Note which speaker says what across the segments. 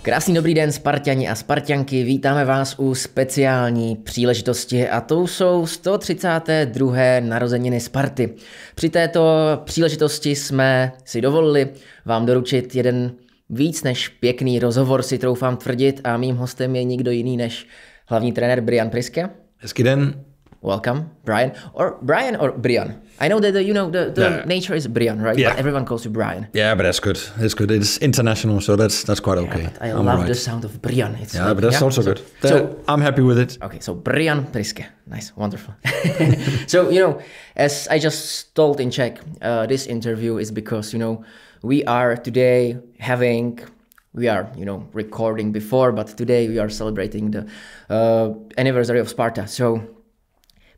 Speaker 1: Krásný dobrý den, Sparťani a Sparťanky, vítáme vás u speciální příležitosti a to jsou 132. narozeniny Sparty. Při této příležitosti jsme si dovolili vám doručit jeden víc než pěkný rozhovor, si troufám tvrdit, a mým hostem je nikdo jiný než hlavní trenér Brian Priske.
Speaker 2: Hezký den.
Speaker 1: Welcome, Brian. Or Brian. I know that the nature is Brian, right?
Speaker 2: Yeah.
Speaker 1: But everyone calls you Brian.
Speaker 2: Yeah, but that's good. It's good. It's international, so that's quite okay.
Speaker 1: Yeah, but I love the sound of Brian. It's
Speaker 2: but that's also good. So I'm happy with it.
Speaker 1: Okay, so Brian Priske. Nice, wonderful. So, as I just told in Czech, this interview is because, we are today recording before, but today we are celebrating the anniversary of Sparta. So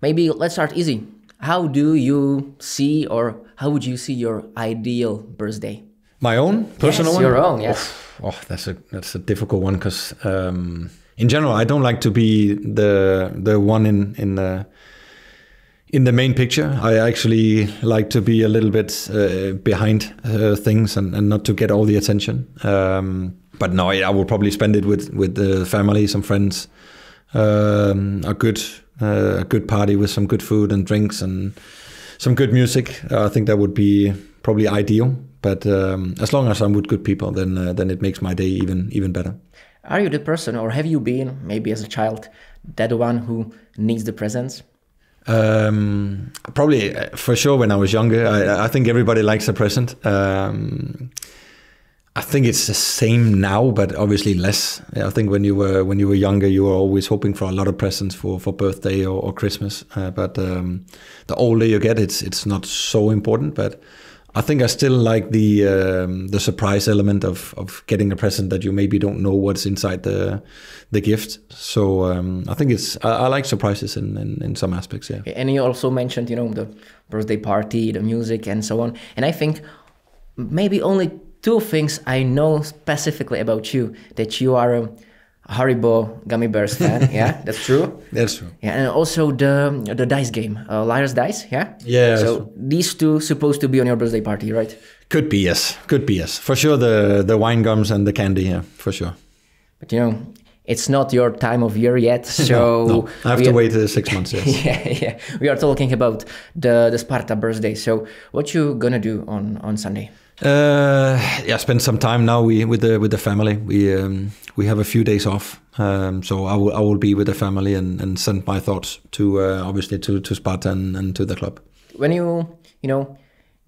Speaker 1: maybe let's start easy. How do you see, or how would you see your ideal birthday?
Speaker 2: My own personal one?
Speaker 1: Your own, yes.
Speaker 2: Oh, that's a difficult one because in general I don't like to be the one in the main picture. I actually like to be a little bit behind things and not to get all the attention. But no, I will probably spend it with the family, some friends, a good party with some good food and drinks and some good music. I think that would be probably ideal. But as long as I'm with good people, then it makes my day even better.
Speaker 1: Are you the person, or have you been, maybe as a child, that one who needs the presents?
Speaker 2: Probably, for sure, when I was younger. I think everybody likes a present. I think it's the same now, but obviously less. I think when you were younger, you were always hoping for a lot of presents for birthday or Christmas. But the older you get, it's not so important. But I think I still like the surprise element of getting a present that you maybe don't know what's inside the gift. So I think I like surprises in some aspects. Yeah.
Speaker 1: And you also mentioned the birthday party, the music, and so on. And I think maybe only two things I know specifically about you: that you are a Haribo gummy bears fan. Yeah, that's true.
Speaker 2: That's true.
Speaker 1: Yeah, and also the dice game, Liar's Dice. Yeah.
Speaker 2: Yeah.
Speaker 1: So these two supposed to be on your birthday party, right?
Speaker 2: Could be yes. For sure, the wine gums and the candy. Yeah, for sure.
Speaker 1: But it's not your time of year yet, so
Speaker 2: no. I have to wait 6 months. Yes.
Speaker 1: Yeah. We are talking about the Sparta birthday. So what you gonna do on Sunday?
Speaker 2: Spend some time now with the family. We have a few days off, so I will be with the family and send my thoughts to obviously to Sparta and to the club.
Speaker 1: When you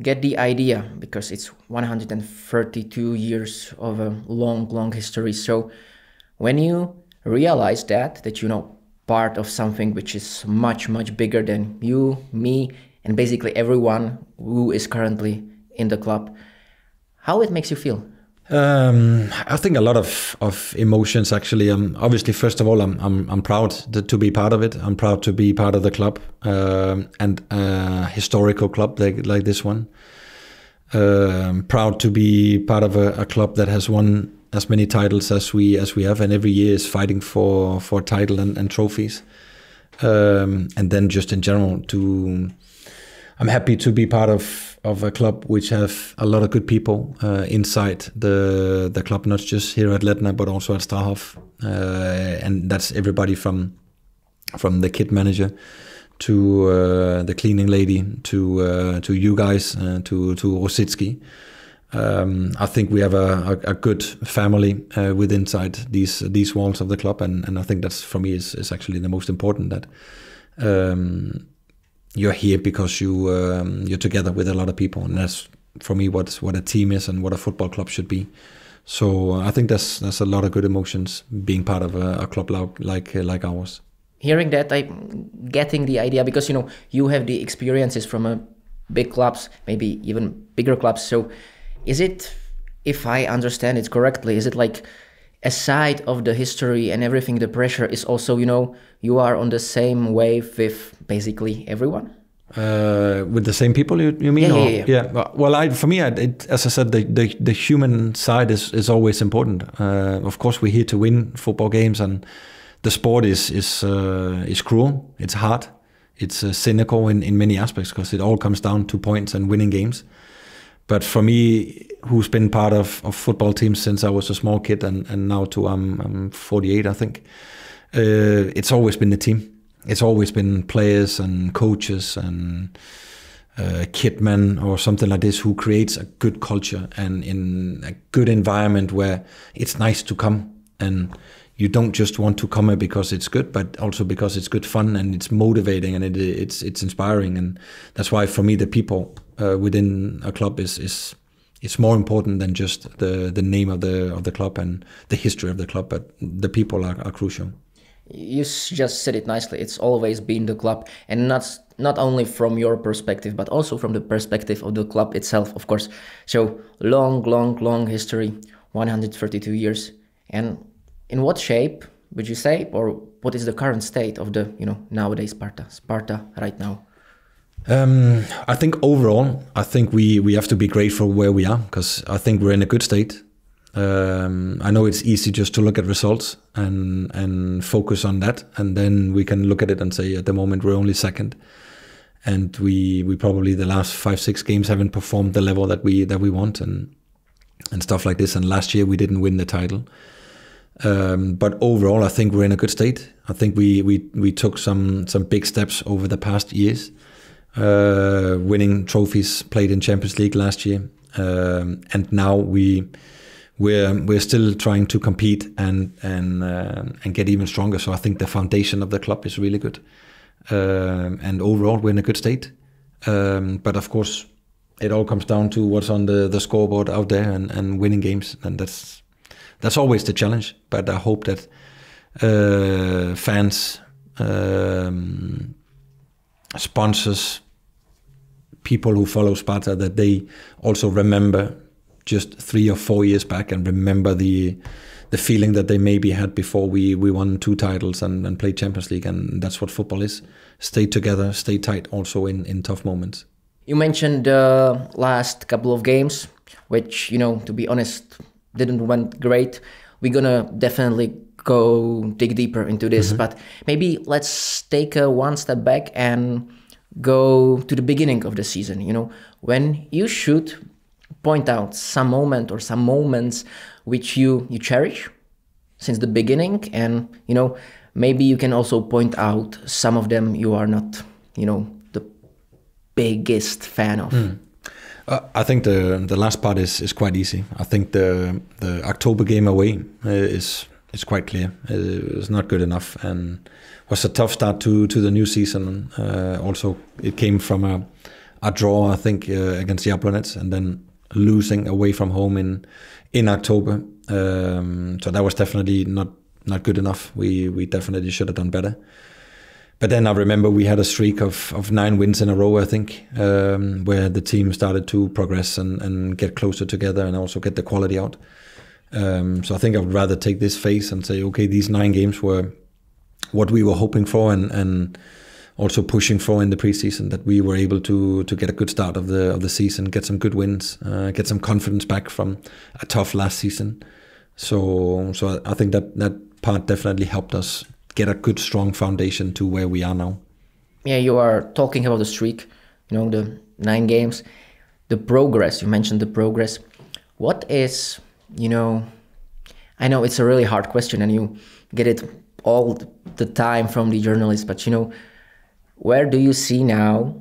Speaker 1: get the idea, because it's 132 years of a long history. So when you realize that part of something which is much bigger than you, me, and basically everyone who is currently in the club, how it makes you feel?
Speaker 2: I think a lot of emotions actually. Obviously, first of all, I'm proud to be part of it. I'm proud to be part of the club and a historical club like this one. Proud to be part of a club that has won as many titles as we have, and every year is fighting for title and trophies. And then just in general, I'm happy to be part of a club which have a lot of good people inside the club, not just here at Letna, but also at Strahof. And that's everybody from the kit manager to the cleaning lady to you guys, to Rosicki. I think we have a good family with inside these walls of the club, and I think that's, for me, is actually the most important, that you're here because you're together with a lot of people, and that's, for me, what a team is and what a football club should be. So I think there's a lot of good emotions being part of a club like ours.
Speaker 1: Hearing that, I'm getting the idea, because you have the experiences from big clubs, maybe even bigger clubs. So is it, if I understand it correctly, is it like aside of the history and everything, the pressure is also, you are on the same wave with basically everyone?
Speaker 2: With the same people, you mean?
Speaker 1: Yeah.
Speaker 2: Well, for me, as I said, the human side is always important. Of course, we're here to win football games, and the sport is cruel. It's hard. It's cynical in many aspects, because it all comes down to points and winning games. But for me, who's been part of football teams since I was a small kid, and now to I'm 48, I think. It's always been the team. It's always been players and coaches and kitmen or something like this who creates a good culture and in a good environment where it's nice to come, and you don't just want to come here because it's good, but also because it's good fun and it's motivating and it's inspiring. And that's why for me the people within a club is more important than just the name of the club and the history of the club, but the people are crucial.
Speaker 1: You just said it nicely. It's always been the club, and not only from your perspective, but also from the perspective of the club itself, of course. So long history, 132 years. And in what shape would you say, or what is the current state of the nowadays Sparta right now?
Speaker 2: I think overall, I think we have to be grateful where we are, because I think we're in a good state. I know it's easy just to look at results and focus on that, and then we can look at it and say at the moment we're only second, and we probably the last 5-6 games haven't performed the level that we want and stuff like this. And last year we didn't win the title, but overall I think we're in a good state. I think we took some big steps over the past years, winning trophies, played in Champions League last year, and now we're still trying to compete and get even stronger. So I think the foundation of the club is really good, and overall we're in a good state. But of course, it all comes down to what's on the scoreboard out there and winning games, and that's always the challenge. But I hope that fans, sponsors, people who follow Sparta, that they also remember just 3 or 4 years back and remember the feeling that they maybe had before we won 2 titles and played Champions League. And that's what football is. Stay together, stay tight also in tough moments.
Speaker 1: You mentioned the last couple of games, which, to be honest, didn't went great. We're gonna definitely go dig deeper into this, but maybe let's take one step back and go to the beginning of the season. When you should point out some moment or some moments which you cherish since the beginning, and maybe you can also point out some of them you are not the biggest fan of.
Speaker 2: I think the last part is quite easy. I think the October game away is quite clear. It was not good enough and was a tough start to the new season. Also, it came from a draw, I think, against Jablonec, and then losing away from home in October. So that was definitely not good enough. We definitely should have done better. But then I remember we had a streak of 9 wins in a row, I think, where the team started to progress and get closer together and also get the quality out. So I think I would rather take this phase and say, okay, these 9 games were what we were hoping for and also pushing for in the preseason, that we were able to get a good start of the season, get some good wins, get some confidence back from a tough last season. So I think that part definitely helped us get a good, strong foundation to where we are now.
Speaker 1: Yeah, you are talking about the streak, the 9 games, the progress. You mentioned the progress. What is, I know it's a really hard question and you get it all the time from the journalists, but where do you see now,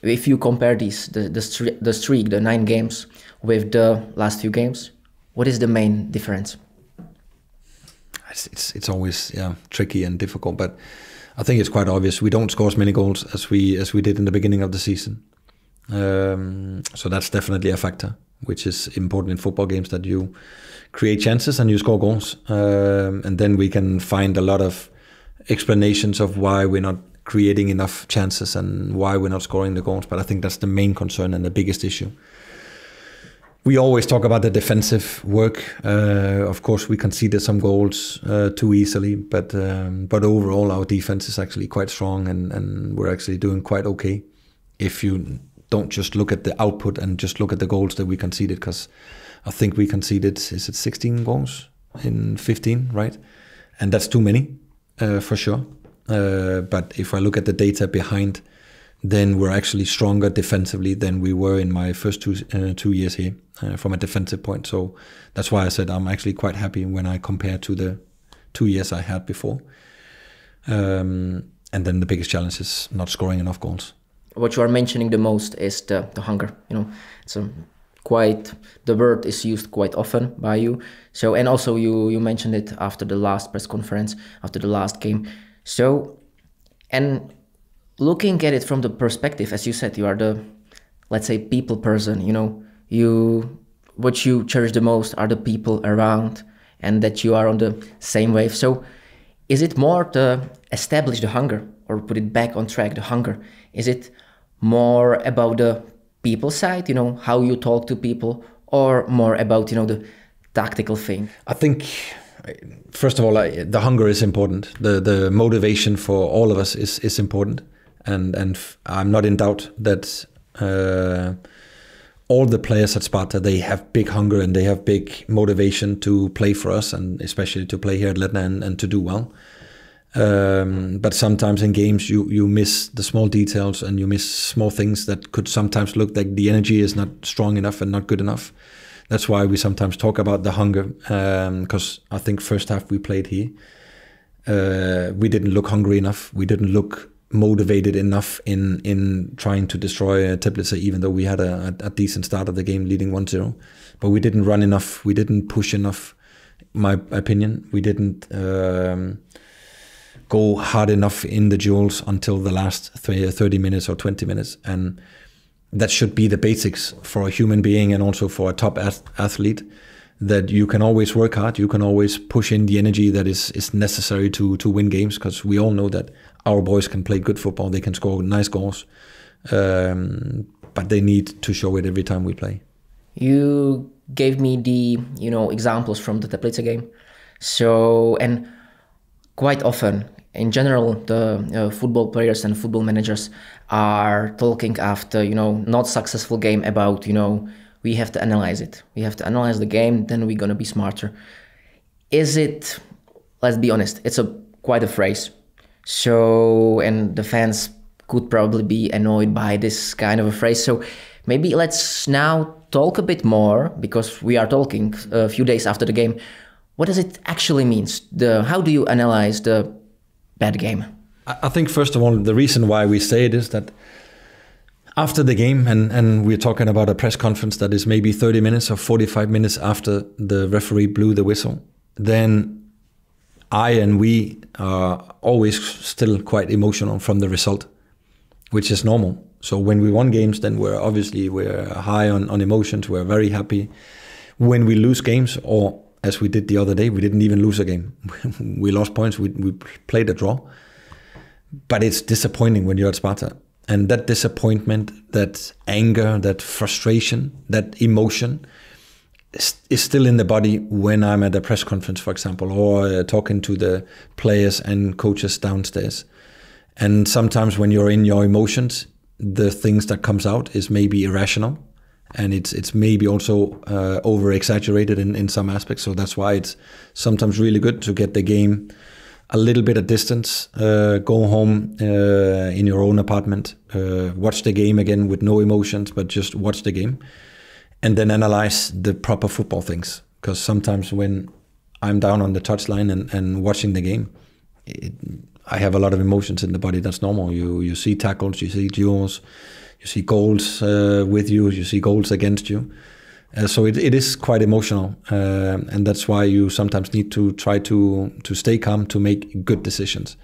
Speaker 1: if you compare the streak, the 9 games with the last few games, what is the main difference?
Speaker 2: It's always tricky and difficult, but I think it's quite obvious. We don't score as many goals as we did in the beginning of the season. So that's definitely a factor, which is important in football games, that you create chances and you score goals. And then we can find a lot of explanations of why we're not creating enough chances and why we're not scoring the goals. But I think that's the main concern and the biggest issue. We always talk about the defensive work. Of course, we conceded some goals too easily, but overall our defense is actually quite strong and we're actually doing quite okay if you don't just look at the output and just look at the goals that we conceded, because I think we conceded, is it 16 goals in 15, right? And that's too many, for sure. But if I look at the data behind then we're actually stronger defensively than we were in my first 2 years here from a defensive point. So that's why I said I'm actually quite happy when I compare to the 2 years I had before. And then the biggest challenge is not scoring enough goals.
Speaker 1: What you are mentioning the most is the hunger. It's the word is used quite often by you. So, and also you mentioned it after the last press conference, after the last game. So, and looking at it from the perspective, as you said, you are the, let's say, people person. What you cherish the most are the people around, and that you are on the same wave. So, is it more to establish the hunger, or put it back on track, the hunger? Is it more about the people side, how you talk to people, or more about, the tactical thing?
Speaker 2: I think, first of all, the hunger is important. The motivation for all of us is important. And I'm not in doubt that all the players at Sparta, they have big hunger and they have big motivation to play for us, and especially to play here at Letna and to do well. But sometimes in games you miss the small details, and you miss small things that could sometimes look like the energy is not strong enough and not good enough. That's why we sometimes talk about the hunger, because I think first half we played here, we didn't look hungry enough. We didn't look motivated enough in trying to destroy Teplice, even though we had a decent start of the game leading 1-0. But we didn't run enough. We didn't push enough, my opinion. We didn't go hard enough in the duels until the last 30 minutes or 20 minutes. And that should be the basics for a human being and also for a top athlete, that you can always work hard, you can always push in the energy that is necessary to win games, because we all know that our boys can play good football, they can score nice goals, but they need to show it every time we play.
Speaker 1: You gave me the examples from the Teplice game. So, and quite often, in general, the football players and football managers are talking after not successful game about we have to analyze it. We have to analyze the game, then we're gonna be smarter. Is it? Let's be honest. It's quite a phrase. So, and the fans could probably be annoyed by this kind of a phrase. So maybe let's now talk a bit more, because we are talking a few days after the game. What does it actually mean? How do you analyze the bad game?
Speaker 2: I think, first of all, the reason why we say it is that after the game, and we're talking about a press conference that is maybe 30 minutes or 45 minutes after the referee blew the whistle, then we are always still quite emotional from the result, which is normal. So when we won games, then we're high on emotions, we're very happy. When we lose games, or as we did the other day, we didn't even lose a game. We lost points, we played a draw. But it's disappointing when you're at Sparta. And that disappointment, that anger, that frustration, that emotion is still in the body when I'm at a press conference, for example, or talking to the players and coaches downstairs. And sometimes when you're in your emotions, the things that comes out is maybe irrational, and it's maybe also over-exaggerated in some aspects. So that's why it's sometimes really good to get the game a little bit at distance, go home in your own apartment, watch the game again with no emotions, but just watch the game, and then analyze the proper football things. Because sometimes when I'm down on the touchline and watching the game, I have a lot of emotions in the body. That's normal. You see tackles, you see duels, you see goals with you, you see goals against you. So it is quite emotional, and that's why you sometimes need to try to stay calm, to make good decisions.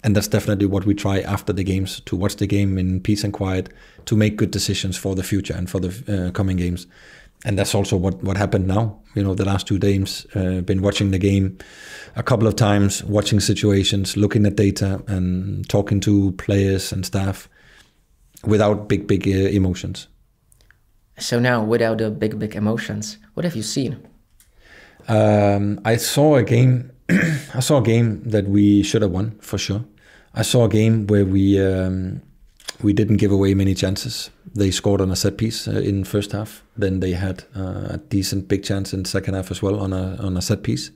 Speaker 2: And that's definitely what we try after the games, to watch the game in peace and quiet, to make good decisions for the future and for the coming games. And that's also what happened now. The last 2 games, been watching the game a couple of times, watching situations, looking at data and talking to players and staff without big emotions.
Speaker 1: So now, without the big emotions, what have you seen?
Speaker 2: I saw a game. I saw a game that we should have won for sure. I saw a game where we didn't give away many chances. They scored on a set piece in first half. Then they had a decent big chance in second half as well on a set piece.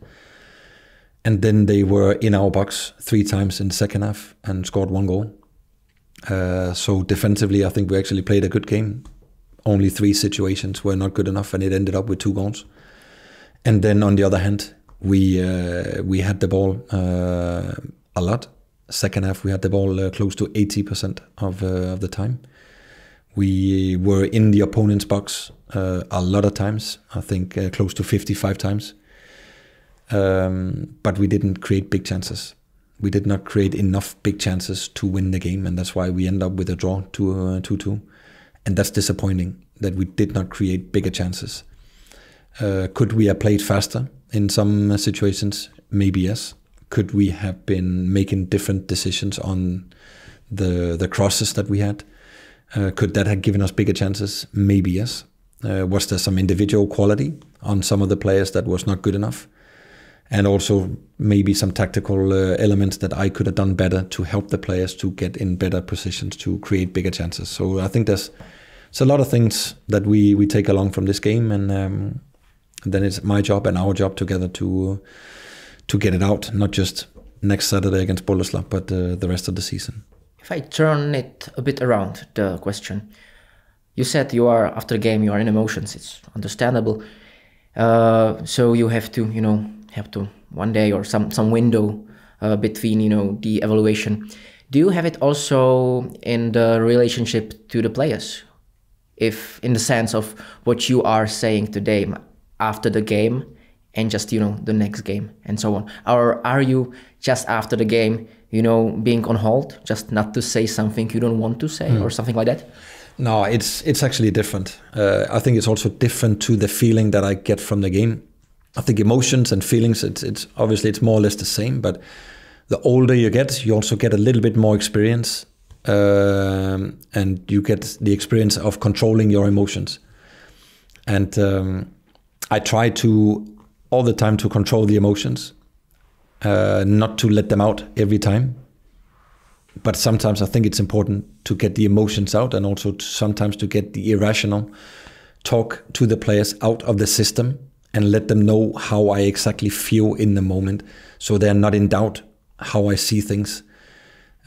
Speaker 2: And then they were in our box 3 times in the second half and scored 1 goal. So defensively, I think we actually played a good game. Only 3 situations were not good enough, and it ended up with 2 goals. And then on the other hand, we had the ball a lot. Second half, we had the ball close to 80% of the time. We were in the opponent's box a lot of times. I think close to 55 times. But we didn't create big chances. We did not create enough big chances to win the game, and that's why we end up with a draw 2-2. And that's disappointing that we did not create bigger chances. Could we have played faster in some situations? Maybe yes. Could we have been making different decisions on the crosses that we had? Could that have given us bigger chances? Maybe yes. Was there some individual quality on some of the players that was not good enough? And also maybe some tactical elements that I could have done better to help the players to get in better positions to create bigger chances. So I think there's a lot of things that we take along from this game, and then it's my job and our job together to get it out, not just next Saturday against Boleslav, but the rest of the season.
Speaker 1: If I turn it a bit around, the question, you said after the game you are in emotions. It's understandable. So you have to one day or some window between the evaluation. Do you have it also in the relationship to the players? If in the sense of what you are saying today after the game and just the next game and so on, or are you just after the game being on hold, just not to say something you don't want to say or something like that?
Speaker 2: No, it's actually different. I think it's also different to the feeling that I get from the game. I think emotions and feelings, it's obviously it's more or less the same, but the older you get, you also get a little bit more experience, and you get the experience of controlling your emotions. And I try to all the time to control the emotions, not to let them out every time. But sometimes I think it's important to get the emotions out, and also sometimes to get the irrational talk to the players out of the system and let them know how I exactly feel in the moment, so they're not in doubt how I see things.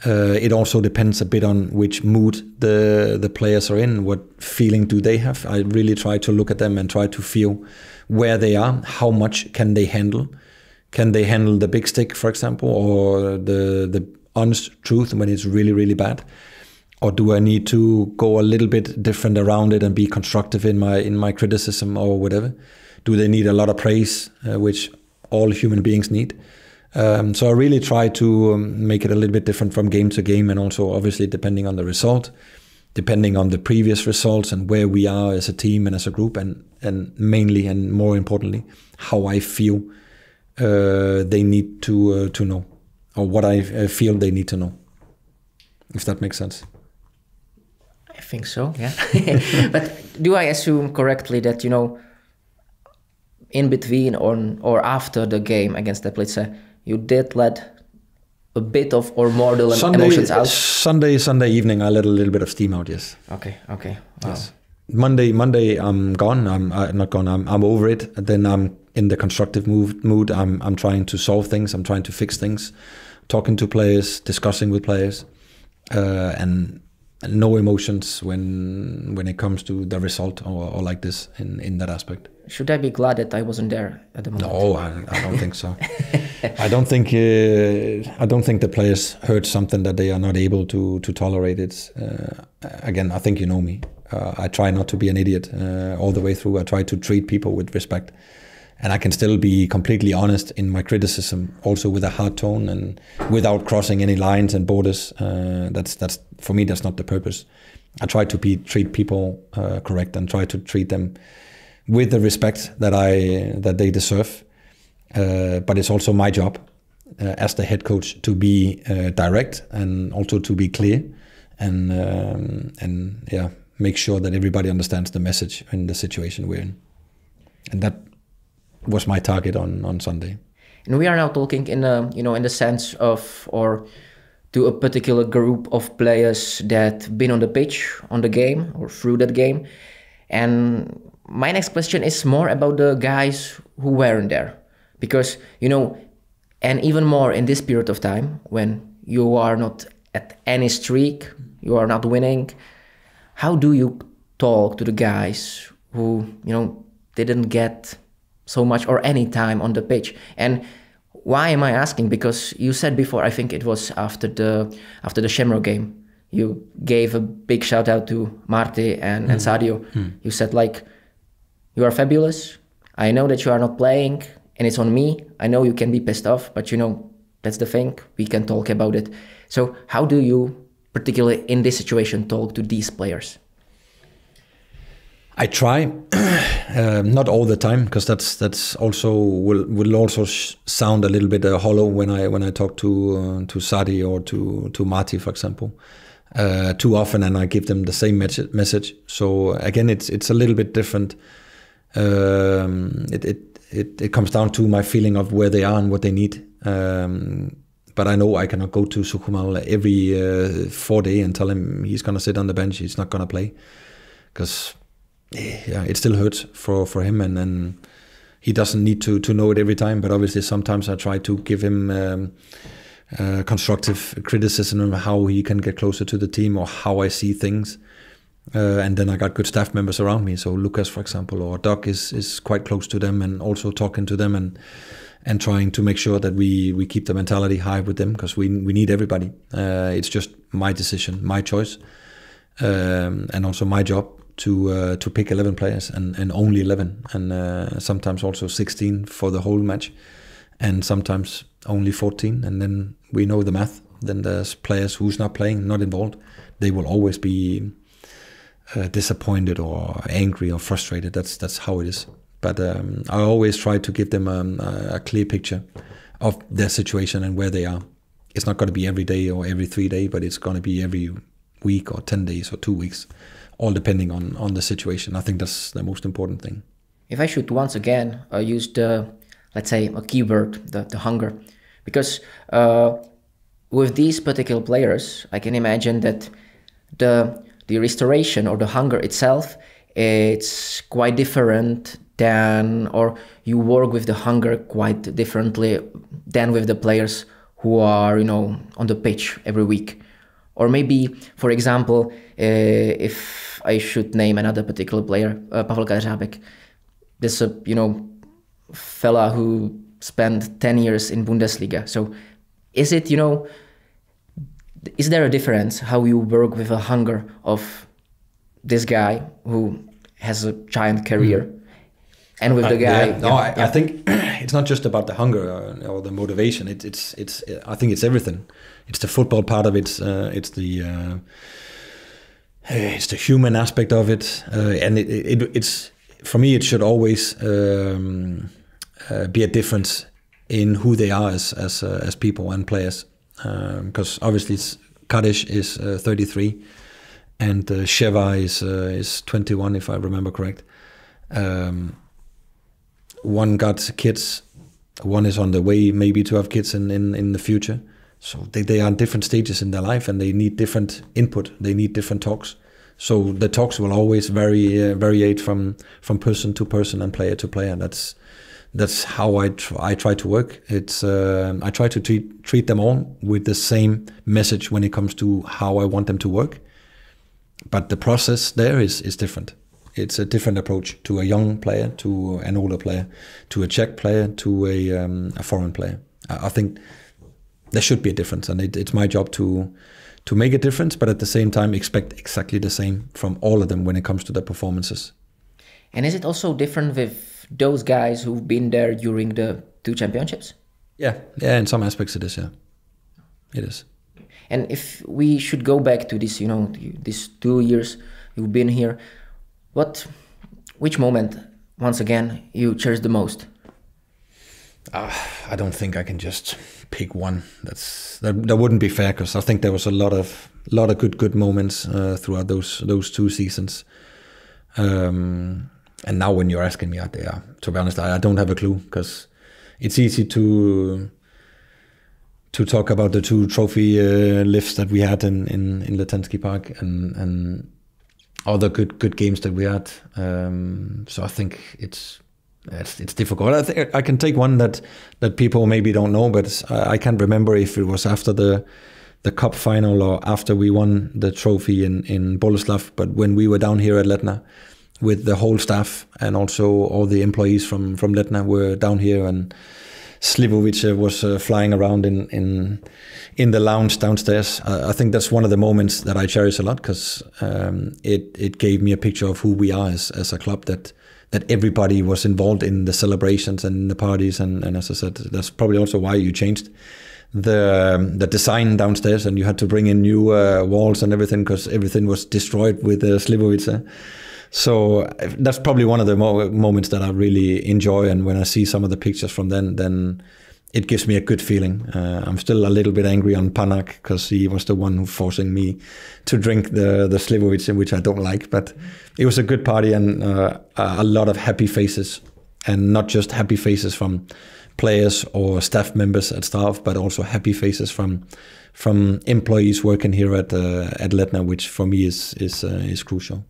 Speaker 2: It also depends a bit on which mood the players are in, what feeling do they have. I really try to look at them and try to feel where they are, how much can they handle. Can they handle the big stick, for example, or the honest truth when it's really, really bad? Or do I need to go a little bit different around it and be constructive in my criticism or whatever? Do they need a lot of praise, which all human beings need? So I really try to make it a little bit different from game to game, and also obviously depending on the result, depending on the previous results and where we are as a team and as a group, and mainly and more importantly, how I feel they need to know, or what I feel they need to know, if that makes sense.
Speaker 1: I think so, yeah. But do I assume correctly that, in between or after the game against Teplice, you did let a bit of or more the emotions out?
Speaker 2: Sunday evening, I let a little bit of steam out, yes.
Speaker 1: Okay. Wow.
Speaker 2: Yes. Monday, I'm gone. I'm not gone. I'm over it. And then I'm in the constructive mood. I'm trying to solve things. I'm trying to fix things, talking to players, discussing with players, and no emotions when it comes to the result or like this in that aspect.
Speaker 1: Should I be glad that I wasn't there at the moment?
Speaker 2: No, I don't think so. I don't think the players heard something that they are not able to tolerate. It. Again, I think you know me. I try not to be an idiot all the way through. I try to treat people with respect, and I can still be completely honest in my criticism, also with a hard tone and without crossing any lines and borders. That's for me. That's not the purpose. I try to treat people correct and try to treat them with the respect that they deserve. But it's also my job as the head coach to be direct and also to be clear and make sure that everybody understands the message in the situation we're in. And that was my target on Sunday.
Speaker 1: And we are now talking in the sense of, or to a particular group of players that been on the pitch, on the game, or through that game. And my next question is more about the guys who weren't there. Because, and even more in this period of time, when you are not at any streak, you are not winning. How do you talk to the guys who, didn't get so much or any time on the pitch? And why am I asking? Because you said before, I think it was after the Shamrock game, you gave a big shout out to Marti and Sadio. You said like, you are fabulous. I know that you are not playing and it's on me. I know you can be pissed off, but that's the thing. We can talk about it. So how do you, particularly in this situation, talk to these players?
Speaker 2: I try, not all the time, because that's also will also sound a little bit hollow when I talk to Sadi or to Marti, for example, too often, and I give them the same message. So again, it's a little bit different. It comes down to my feeling of where they are and what they need. But I know I cannot go to Sukumal every 4 days and tell him he's going to sit on the bench, he's not going to play, because it still hurts for him, and he doesn't need to know it every time. But obviously sometimes I try to give him constructive criticism of how he can get closer to the team or how I see things. And then I got good staff members around me. So Lucas, for example, or Doc is quite close to them and also talking to them and trying to make sure that we keep the mentality high with them, because we need everybody. It's just my decision, my choice, and also my job to pick 11 players and only 11, and sometimes also 16 for the whole match, and sometimes only 14. And then we know the math. Then there's players who's not playing, not involved. They will always be disappointed or angry or frustrated. That's how it is. But I always try to give them a clear picture of their situation and where they are. It's not going to be every day or every 3 days, but it's going to be every week or 10 days or 2 weeks, all depending on the situation. I think that's the most important thing.
Speaker 1: If I should once again use let's say, a keyword, the hunger, because with these particular players, I can imagine that the restoration or the hunger itself, it's quite different than, or you work with the hunger quite differently than with the players who are, on the pitch every week. Or maybe, for example, if I should name another particular player, Pavel Kařábek, this fella who spent 10 years in Bundesliga. So is it, is there a difference how you work with a hunger of this guy who has a giant career and with the guy?
Speaker 2: I think it's not just about the hunger or the motivation. It's I think it's everything. It's the football part of it. It's the human aspect of it, and it's for me. It should always be a difference in who they are as people and players. Because obviously Kadeš is 33 and Sheva is 21, if I remember correct. One got kids, one is on the way maybe to have kids in the future. So they are in different stages in their life and they need different input, they need different talks. So the talks will always variate from person to person and player to player. That's how I try to work. It's I try to treat them all with the same message when it comes to how I want them to work. But the process there is different. It's a different approach to a young player, to an older player, to a Czech player, to a foreign player. I think there should be a difference, and it's my job to make a difference, but at the same time expect exactly the same from all of them when it comes to their performances.
Speaker 1: And is it also different with those guys who've been there during the 2 championships?
Speaker 2: Yeah, in some aspects it is, yeah. It is.
Speaker 1: And if we should go back to this, these 2 years you've been here, which moment, once again, you cherish the most?
Speaker 2: I don't think I can just pick one. That wouldn't be fair, because I think there was a lot of good moments throughout those 2 seasons. And now when you're asking me, to be honest, I don't have a clue, because it's easy to talk about the 2 trophy lifts that we had in Letensky Park and other good games that we had. So I think it's difficult. I think I can take one that people maybe don't know, but I can't remember if it was after the the cup final or after we won the trophy in Boleslav, but when we were down here at Letna with the whole staff and also all the employees from Letna were down here, and Slivovic was flying around in the lounge downstairs. I think that's one of the moments that I cherish a lot, because it gave me a picture of who we are as a club, that everybody was involved in the celebrations and the parties, and as I said, that's probably also why you changed the design downstairs and you had to bring in new walls and everything, because everything was destroyed with Slivovic. So that's probably one of the moments that I really enjoy, and when I see some of the pictures from then it gives me a good feeling. I'm still a little bit angry on Panak, because he was the one who forcing me to drink the Slivovic, which I don't like, but it was a good party, and a lot of happy faces, and not just happy faces from players or staff members at staff, but also happy faces from employees working here at Letna, which for me is crucial.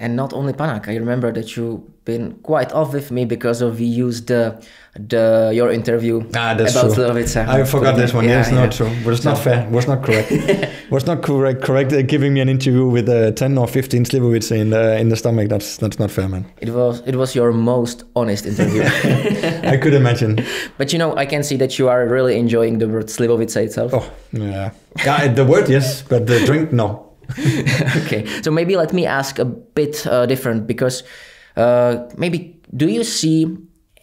Speaker 1: And not only Panak, I remember that you've been quite off with me because of we used your interview
Speaker 2: that's
Speaker 1: about
Speaker 2: true.
Speaker 1: Slivovic.
Speaker 2: I forgot this one. Yeah, it's not true, but it's not fair. It was not correct. Was not correct. Giving me an interview with 10 or 15 Slivovic in the stomach. That's not fair, man.
Speaker 1: It was your most honest interview.
Speaker 2: I could imagine.
Speaker 1: But I can see that you are really enjoying the word Slivovic itself.
Speaker 2: Oh yeah, the word yes, but the drink no.
Speaker 1: Okay, so maybe let me ask a bit different, because maybe do you see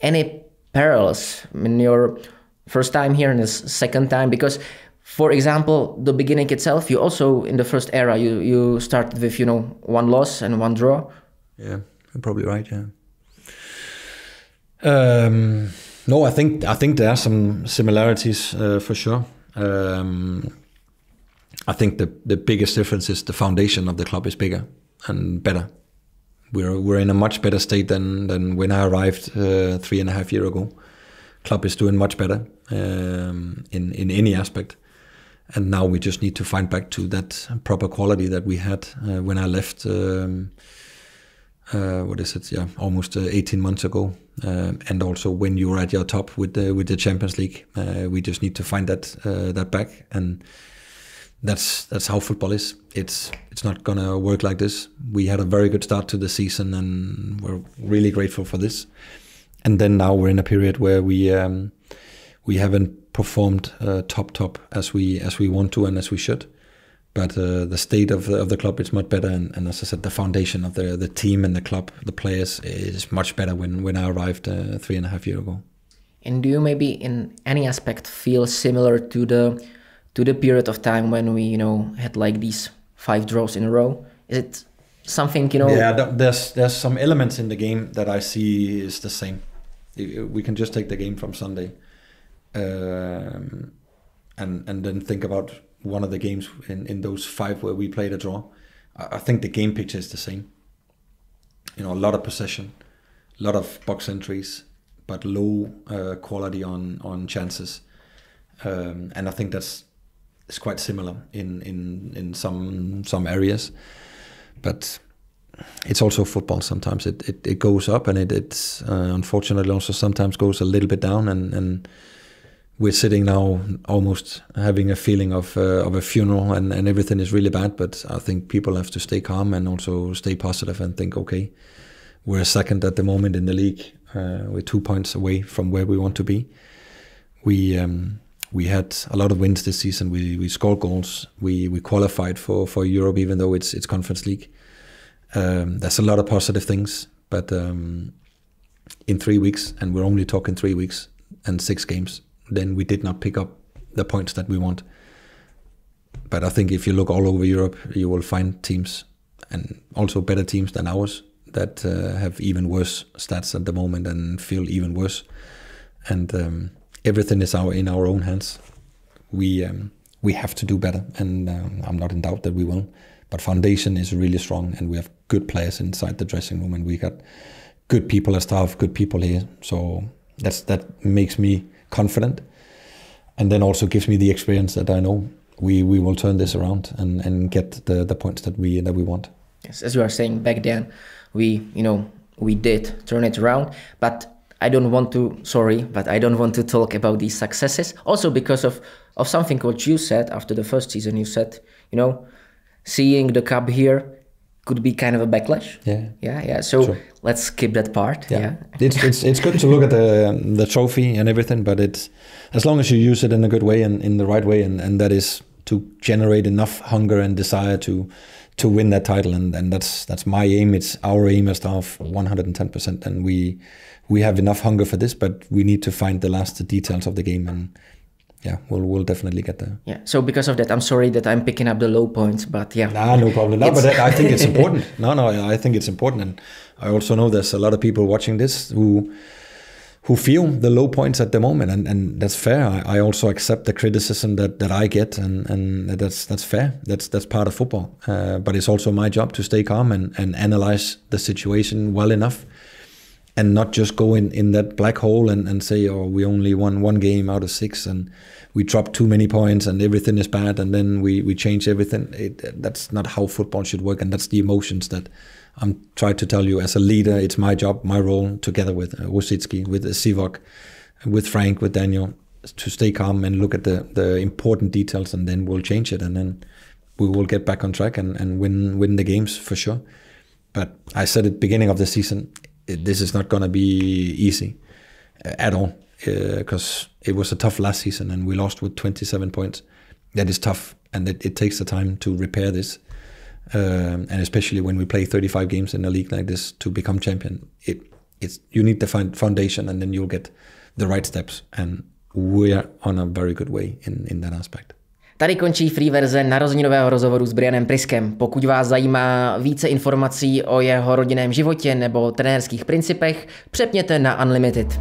Speaker 1: any parallels in your first time here and the second time? Because, for example, the beginning itself, you also in the first era you started with one loss and one draw.
Speaker 2: Yeah, you're probably right. Yeah. No, I think there are some similarities for sure. I think the biggest difference is the foundation of the club is bigger and better. We're in a much better state than when I arrived 3.5 years ago. Club is doing much better in any aspect, and now we just need to find back to that proper quality that we had when I left. Almost 18 months ago, and also when you were at your top with the Champions League. We just need to find that back, and that's how football is. It's not gonna work like this. We had a very good start to the season, and we're really grateful for this. And then now we're in a period where we haven't performed top as we want to and as we should. But the state of the club is much better, and as I said, the foundation of the team and the club, the players, is much better when I arrived 3.5 years ago.
Speaker 1: And do you maybe in any aspect feel similar to the period of time when we had like these 5 draws in a row? Is it something
Speaker 2: Yeah, there's some elements in the game that I see is the same. We can just take the game from Sunday, and then think about one of the games in those 5 where we played a draw. I think the game picture is the same. A lot of possession, a lot of box entries, but low quality on chances. And I think it's quite similar in some areas. But it's also football. Sometimes it goes up, and it's unfortunately also sometimes goes a little bit down, and we're sitting now almost having a feeling of a funeral, and everything is really bad. But I think people have to stay calm and also stay positive and think, okay, we're second at the moment in the league. We're 2 points away from where we want to be. We had a lot of wins this season. We scored goals. We qualified for Europe, even though it's Conference League. There's a lot of positive things, but in 3 weeks, and we're only talking 3 weeks and 6 games, then we did not pick up the points that we want. But I think if you look all over Europe, you will find teams, and also better teams than ours, that have even worse stats at the moment and feel even worse. And everything is in our own hands. We have to do better, and I'm not in doubt that we will. But foundation is really strong, and we have good players inside the dressing room, and we got good people as staff, good people here. So that makes me confident, and then also gives me the experience that I know we will turn this around and get the points that we want.
Speaker 1: Yes, as you are saying, back then we did turn it around, but I don't want to talk about these successes, also because of of something what you said after the first season. You said, you know, seeing the cup here could be kind of a backlash. Yeah. So
Speaker 2: sure.
Speaker 1: let's skip that part. Yeah.
Speaker 2: It's good to look at the trophy and everything, but it's as long as you use it in a good way and in the right way, and that is to generate enough hunger and desire to win that title, and that's my aim. It's our aim as staff, 110%, and we have enough hunger for this, but we need to find the last details of the game, and yeah, we'll definitely get there.
Speaker 1: Yeah. So because of that, I'm sorry that I'm picking up the low points, but yeah.
Speaker 2: Nah, no problem. No, but I think it's important. No, I think it's important, and I also know there's a lot of people watching this who feel the low points at the moment, and that's fair. I also accept the criticism that I get, and that's fair. That's part of football. But it's also my job to stay calm and analyze the situation well enough, and not just go in that black hole and say, oh, we only won one game out of 6, and we dropped too many points, and everything is bad, and then we change everything. That's not how football should work, and that's the emotions that I'm trying to tell you as a leader. It's my job, my role, together with Wosicki, with Sivak, with Frank, with Daniel, to stay calm and look at the important details, and then we'll change it, and then we will get back on track and win the games for sure. But I said at the beginning of the season, this is not going to be easy at all, because it was a tough last season and we lost with 27 points. That is tough, and it takes the time to repair this. And especially when we play 35 games in a league like this to become champion, you need the foundation, and then you'll get the right steps, and we're on a very good way in that aspect.
Speaker 1: Tady končí free verze narozeninového rozhovoru s Brianem Priskem. Pokud vás zajímá více informací o jeho rodinném životě nebo trenérských principech, přepněte na Unlimited.